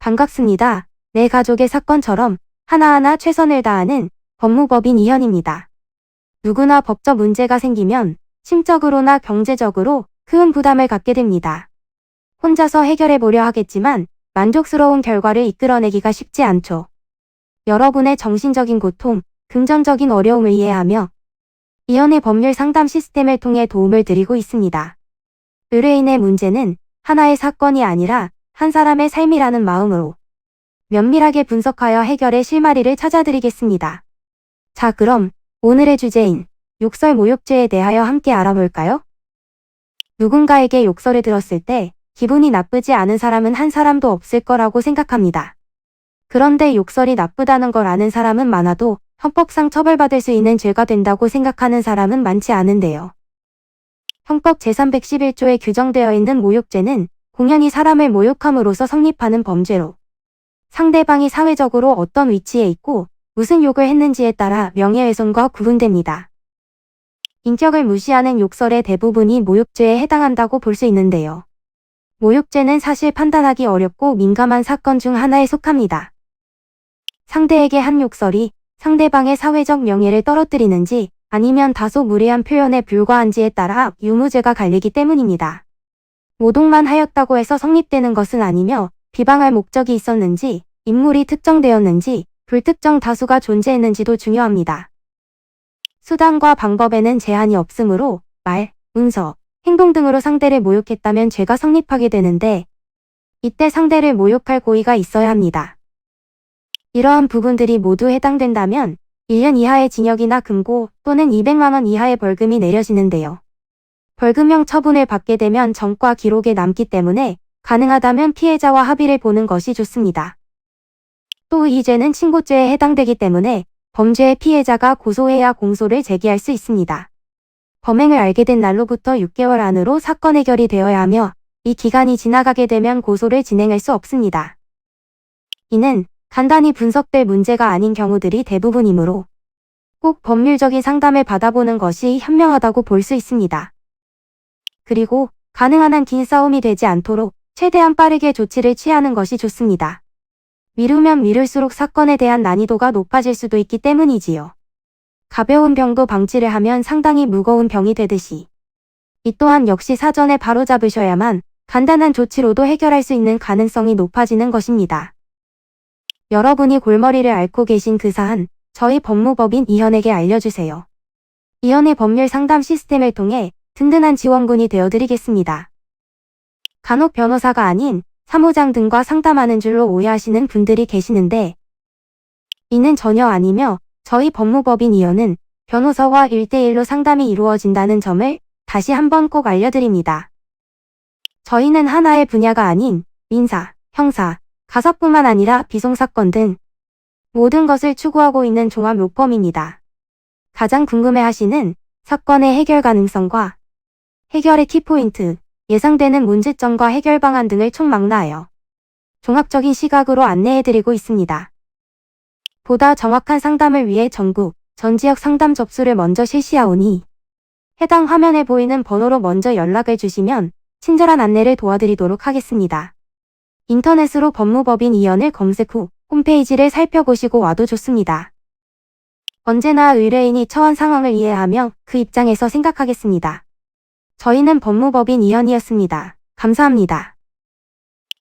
반갑습니다. 내 가족의 사건처럼 하나하나 최선을 다하는 법무법인 이현입니다. 누구나 법적 문제가 생기면 심적으로나 경제적으로 큰 부담을 갖게 됩니다. 혼자서 해결해 보려 하겠지만 만족스러운 결과를 이끌어내기가 쉽지 않죠. 여러분의 정신적인 고통, 금전적인 어려움을 이해하며 이현의 법률 상담 시스템을 통해 도움을 드리고 있습니다. 의뢰인의 문제는 하나의 사건이 아니라 한 사람의 삶이라는 마음으로 면밀하게 분석하여 해결의 실마리를 찾아드리겠습니다. 자, 그럼 오늘의 주제인 욕설 모욕죄에 대하여 함께 알아볼까요? 누군가에게 욕설을 들었을 때 기분이 나쁘지 않은 사람은 한 사람도 없을 거라고 생각합니다. 그런데 욕설이 나쁘다는 걸 아는 사람은 많아도 형법상 처벌받을 수 있는 죄가 된다고 생각하는 사람은 많지 않은데요. 형법 제311조에 규정되어 있는 모욕죄는 공연히 사람을 모욕함으로써 성립하는 범죄로 상대방이 사회적으로 어떤 위치에 있고 무슨 욕을 했는지에 따라 명예훼손과 구분됩니다. 인격을 무시하는 욕설의 대부분이 모욕죄에 해당한다고 볼 수 있는데요. 모욕죄는 사실 판단하기 어렵고 민감한 사건 중 하나에 속합니다. 상대에게 한 욕설이 상대방의 사회적 명예를 떨어뜨리는지 아니면 다소 무례한 표현에 불과한지에 따라 유무죄가 갈리기 때문입니다. 모독만 하였다고 해서 성립되는 것은 아니며 비방할 목적이 있었는지, 인물이 특정되었는지, 불특정 다수가 존재했는지도 중요합니다. 수단과 방법에는 제한이 없으므로 말, 문서, 행동 등으로 상대를 모욕했다면 죄가 성립하게 되는데 이때 상대를 모욕할 고의가 있어야 합니다. 이러한 부분들이 모두 해당된다면 1년 이하의 징역이나 금고 또는 200만 원 이하의 벌금이 내려지는데요. 벌금형 처분을 받게 되면 전과 기록에 남기 때문에 가능하다면 피해자와 합의를 보는 것이 좋습니다. 또 이 죄는 친고죄에 해당되기 때문에 범죄의 피해자가 고소해야 공소를 제기할 수 있습니다. 범행을 알게 된 날로부터 6개월 안으로 사건 해결이 되어야 하며 이 기간이 지나가게 되면 고소를 진행할 수 없습니다. 이는 간단히 분석될 문제가 아닌 경우들이 대부분이므로 꼭 법률적인 상담을 받아보는 것이 현명하다고 볼 수 있습니다. 그리고 가능한 한 긴 싸움이 되지 않도록 최대한 빠르게 조치를 취하는 것이 좋습니다. 미루면 미룰수록 사건에 대한 난이도가 높아질 수도 있기 때문이지요. 가벼운 병도 방치를 하면 상당히 무거운 병이 되듯이 이 또한 역시 사전에 바로잡으셔야만 간단한 조치로도 해결할 수 있는 가능성이 높아지는 것입니다. 여러분이 골머리를 앓고 계신 그 사안, 저희 법무법인 이현에게 알려주세요. 이현의 법률 상담 시스템을 통해 든든한 지원군이 되어드리겠습니다. 간혹 변호사가 아닌 사무장 등과 상담하는 줄로 오해하시는 분들이 계시는데 이는 전혀 아니며 저희 법무법인 이현은 변호사와 1대1로 상담이 이루어진다는 점을 다시 한번 꼭 알려드립니다. 저희는 하나의 분야가 아닌 민사, 형사, 가사뿐만 아니라 비송사건 등 모든 것을 추구하고 있는 종합 로펌입니다. 가장 궁금해하시는 사건의 해결 가능성과 해결의 키포인트, 예상되는 문제점과 해결 방안 등을 총망라하여 종합적인 시각으로 안내해드리고 있습니다. 보다 정확한 상담을 위해 전국, 전 지역 상담 접수를 먼저 실시하오니 해당 화면에 보이는 번호로 먼저 연락을 주시면 친절한 안내를 도와드리도록 하겠습니다. 인터넷으로 법무법인 이현을 검색 후 홈페이지를 살펴보시고 와도 좋습니다. 언제나 의뢰인이 처한 상황을 이해하며 그 입장에서 생각하겠습니다. 저희는 법무법인 이현이었습니다. 감사합니다.